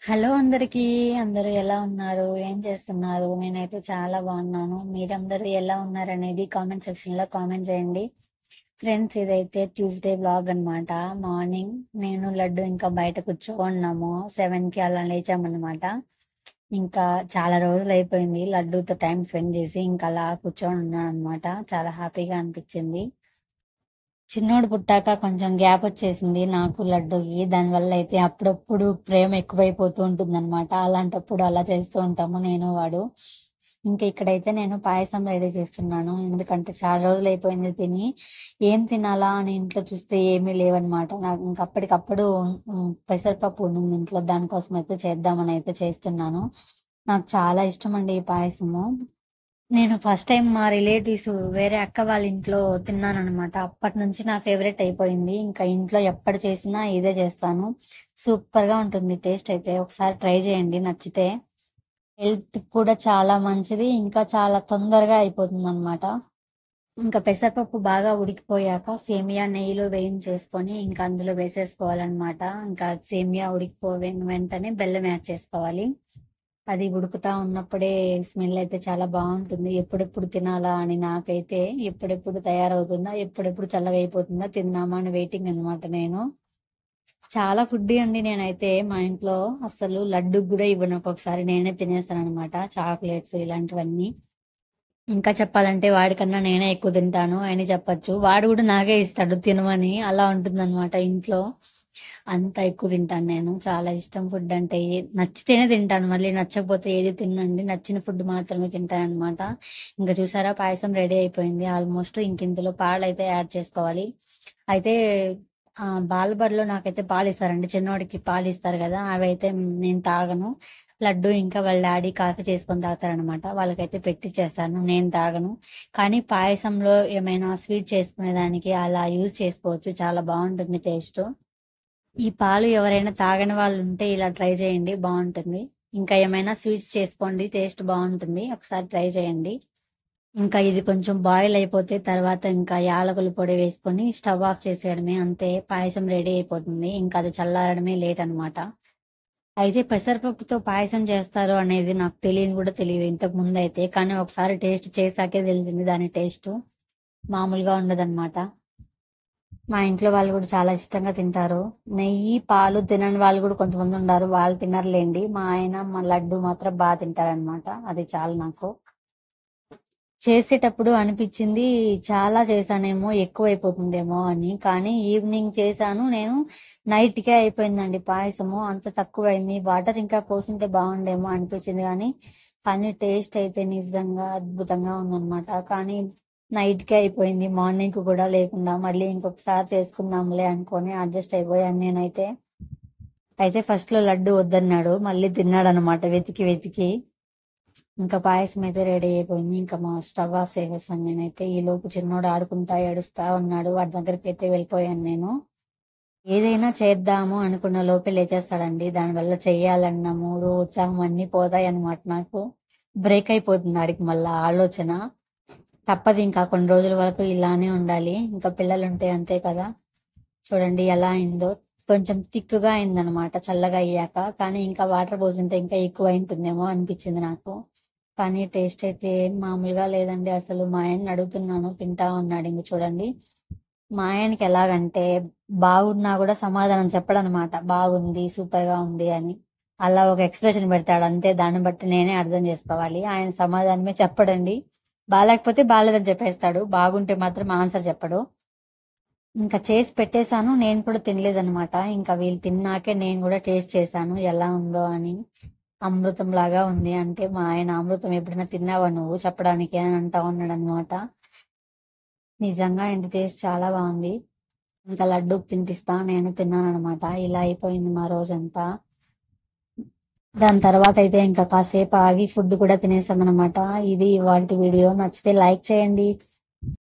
Hello అందరికీ. అందరూ ఎలా ఉన్నారు? ఏం చేస్తున్నారు? నేనైతే చాలా బాగున్నాను. మీరందరూ ఎలా ఉన్నారనేది కామెంట్ సెక్షన్‌లో కామెంట్ చేయండి. ఫ్రెండ్స్, ఇదైతే ట్యూస్‌డే వ్లాగ్ అన్నమాట. మార్నింగ్ నేను, లడ్డు ఇంకా బయట కూర్చోన్నాము. 7కి అలా లేచామన్నమాట. ఇంకా చాలా రోజులైపోయింది లడ్డూతో టైం స్పెండ్ చేసి. ఇంకా అలా కూర్చొని ఉన్నానన్నమాట. చాలా హ్యాపీగా అనిపించింది. చిన్నోడు పుట్టాక కొంచెం గ్యాప్ వచ్చేసింది నాకు లడ్డూకి. దానివల్ల అయితే అప్పుడప్పుడు ప్రేమ ఎక్కువైపోతూ ఉంటుందన్నమాట. అలాంటప్పుడు అలా చేస్తూ ఉంటాము నేను వాడు. ఇంకా ఇక్కడైతే నేను పాయసం రెడీ చేస్తున్నాను. ఎందుకంటే చాలా రోజులు అయిపోయింది తిని. ఏం తినాలా అని ఇంట్లో చూస్తే ఏమీ లేవన్నమాట. నాకు ఇంక అప్పటికప్పుడు పెసరపప్పు ఉండింది ఇంట్లో. దానికోసం అయితే చేద్దామని అయితే చేస్తున్నాను. నాకు చాలా ఇష్టం అండి ఈ పాయసము. నేను ఫస్ట్ టైం మా రిలేటివ్స్ వేరే అక్క వాళ్ళ ఇంట్లో తిన్నానన్నమాట. అప్పటి నుంచి నా ఫేవరెట్ అయిపోయింది. ఇంకా ఇంట్లో ఎప్పుడు చేసినా ఇదే చేస్తాను. సూపర్ గా ఉంటుంది టేస్ట్ అయితే. ఒకసారి ట్రై చేయండి నచ్చితే. హెల్త్ కూడా చాలా మంచిది. ఇంకా చాలా తొందరగా అయిపోతుంది అనమాట. ఇంకా పెసరపప్పు బాగా ఉడికిపోయాక సేమియా నెయ్యిలో వేయించేసుకొని ఇంకా అందులో వేసేసుకోవాలన్నమాట. ఇంకా సేమియా ఉడికిపోయిన వెంటనే బెల్లం యాడ్ చేసుకోవాలి. అది ఉడుకుతా ఉన్నప్పుడే స్మెల్ అయితే చాలా బాగుంటుంది. ఎప్పుడెప్పుడు తినాలా అని నాకైతే. ఎప్పుడెప్పుడు తయారవుతుందా, ఎప్పుడెప్పుడు చల్లగా అయిపోతుందా, తిందామా అని వెయిటింగ్ అనమాట నేను. చాలా ఫుడ్డీ అండి నేనైతే. మా ఇంట్లో అసలు లడ్డు కూడా ఇవ్వను. ఒక్కొక్కసారి నేనే తినేస్తాను అనమాట. చాక్లెట్స్ ఇలాంటివన్నీ. ఇంకా చెప్పాలంటే వాడికన్నా నేనే ఎక్కువ తింటాను అని చెప్పొచ్చు. వాడు కూడా నాకే ఇస్తాడు తినమని. అలా ఉంటుందన్నమాట ఇంట్లో. అంత ఎక్కువ తింటాను నేను. చాలా ఇష్టం ఫుడ్ అంటే. నచ్చితేనే తింటాను. మళ్ళీ నచ్చకపోతే ఏది తినండి. నచ్చిన ఫుడ్ మాత్రమే తింటానన్నమాట. ఇంకా చూసారా పాయసం రెడీ అయిపోయింది ఆల్మోస్ట్. ఇంక ఇందులో పాలైతే యాడ్ చేసుకోవాలి. అయితే బాలబడిలో నాకైతే పాలు ఇస్తారండి. చిన్నోడికి పాలు ఇస్తారు కదా, అవి అయితే నేను తాగను. లడ్డు ఇంకా వాళ్ళ డాడీ కాఫీ చేసుకొని తాగుతారనమాట. వాళ్ళకైతే పెట్టిచ్చేస్తాను. నేను తాగను. కానీ పాయసంలో ఏమైనా స్వీట్ చేసుకునే దానికి అలా యూజ్ చేసుకోవచ్చు. చాలా బాగుంటుంది టేస్ట్. ఈ పాలు ఎవరైనా తాగని వాళ్ళు ఉంటే ఇలా ట్రై చేయండి, బాగుంటుంది. ఇంకా ఏమైనా స్వీట్స్ చేసుకోండి, టేస్ట్ బాగుంటుంది. ఒకసారి ట్రై చేయండి. ఇంకా ఇది కొంచెం బాయిల్ అయిపోతే తర్వాత ఇంకా యాలకుల పొడి వేసుకొని స్టవ్ ఆఫ్ చేసేయడమే. అంతే, పాయసం రెడీ అయిపోతుంది. ఇంకా అది చల్లారడమే లేట్ అన్నమాట. అయితే పెసరపప్పుతో పాయసం చేస్తారు అనేది నాకు తెలియని కూడా తెలియదు ఇంతకు ముందు అయితే. కానీ ఒకసారి టేస్ట్ చేశాకే తెలిసింది దాని టేస్ట్. మామూలుగా ఉండదన్నమాట. మా ఇంట్లో వాళ్ళు కూడా చాలా ఇష్టంగా తింటారు. నెయ్యి, పాలు తినని వాళ్ళు కూడా కొంతమంది ఉన్నారు. వాళ్ళు తినరులేండి. మా ఆయన, మా లడ్డు మాత్రం బాగా తింటారనమాట. అది చాలు నాకు. చేసేటప్పుడు అనిపించింది చాలా చేశానేమో, ఎక్కువైపోతుందేమో అని. కానీ ఈవినింగ్ చేశాను నేను. నైట్‌కే అయిపోయిందండి పాయసము. అంత తక్కువైంది. వాటర్ ఇంకా పోసుంటే బాగుండేమో అనిపించింది కానీ టేస్ట్ అయితే నిజంగా అద్భుతంగా ఉందన్నమాట. కానీ నైట్‌కే అయిపోయింది. మార్నింగ్‌కి కూడా లేకుండా మళ్ళీ ఇంకొకసారి చేసుకుందాంలే అనుకోని అడ్జస్ట్ అయిపోయాను నేనైతే. అయితే ఫస్ట్‌లో లడ్డు వద్దన్నాడు. మళ్ళీ తిన్నాడనమాట వెతికి వెతికి. ఇంకా పాయసం అయితే రెడీ అయిపోయింది. ఇంకా మా స్టవ్ ఆఫ్ చేసేసాను నేనైతే. ఈలోపు చిన్నోడు ఆడుకుంటా ఏడుస్తా ఉన్నాడు. వాడి దగ్గరికి అయితే వెళ్ళిపోయాను నేను. ఏదైనా చేద్దాము అనుకున్న లోపే లేచేస్తాడండి. దానివల్ల చెయ్యాలన్న మూడు, ఉత్సాహం అన్నీ పోతాయన్నమాట నాకు. బ్రేక్ అయిపోతుంది ఆడికి మళ్ళా ఆలోచన. తప్పదు ఇంకా కొన్ని రోజుల వరకు ఇలానే ఉండాలి. ఇంకా పిల్లలుంటే అంతే కదా. చూడండి ఎలా అయిందో. కొంచెం థిక్‌గా అయిందనమాట చల్లగా అయ్యాక. కానీ ఇంకా వాటర్ పోసుంటే ఇంకా ఎక్కువ అయింటుందేమో అనిపించింది నాకు. కానీ టేస్ట్ అయితే మామూలుగా లేదండి అసలు. మా ఆయన్ని అడుగుతున్నాను, తింటా ఉన్నాడు. ఇంక చూడండి. మా ఆయనకి ఎలాగంటే బాగున్నా కూడా సమాధానం చెప్పడనమాట. బాగుంది, సూపర్‌గా ఉంది అని. అలా ఒక ఎక్స్‌ప్రెషన్ పెడతాడు అంతే. దాన్ని బట్టి నేనే అర్థం చేసుకోవాలి. ఆయన సమాధానమే చెప్పడండి. బాలేకపోతే బాలేదని చెప్పేస్తాడు. బాగుంటే మాత్రం ఆన్సర్ చెప్పడు. ఇంకా చేసి పెట్టేసాను. నేను కూడా తినలేదనమాట. ఇంకా వీళ్ళు తిన్నాకే నేను కూడా టేస్ట్ చేశాను ఎలా ఉందో అని. అమృతం లాగా ఉంది అంటే మా ఆయన, అమృతం ఎప్పుడైనా తిన్నావా నువ్వు చెప్పడానికి అని అంటా ఉన్నాడనమాట. నిజంగా ఇంటి టేస్ట్ చాలా బాగుంది. ఇంకా లడ్డూకి తినిపిస్తా నేను తిన్నాననమాట. ఇలా అయిపోయింది మా రోజంతా. దాని తర్వాత అయితే ఇంకా కాసేపు ఆగి ఫుడ్ కూడా తినేసామనమాట. ఇది ఇవాల్టి వీడియో. నచ్చితే లైక్ చేయండి.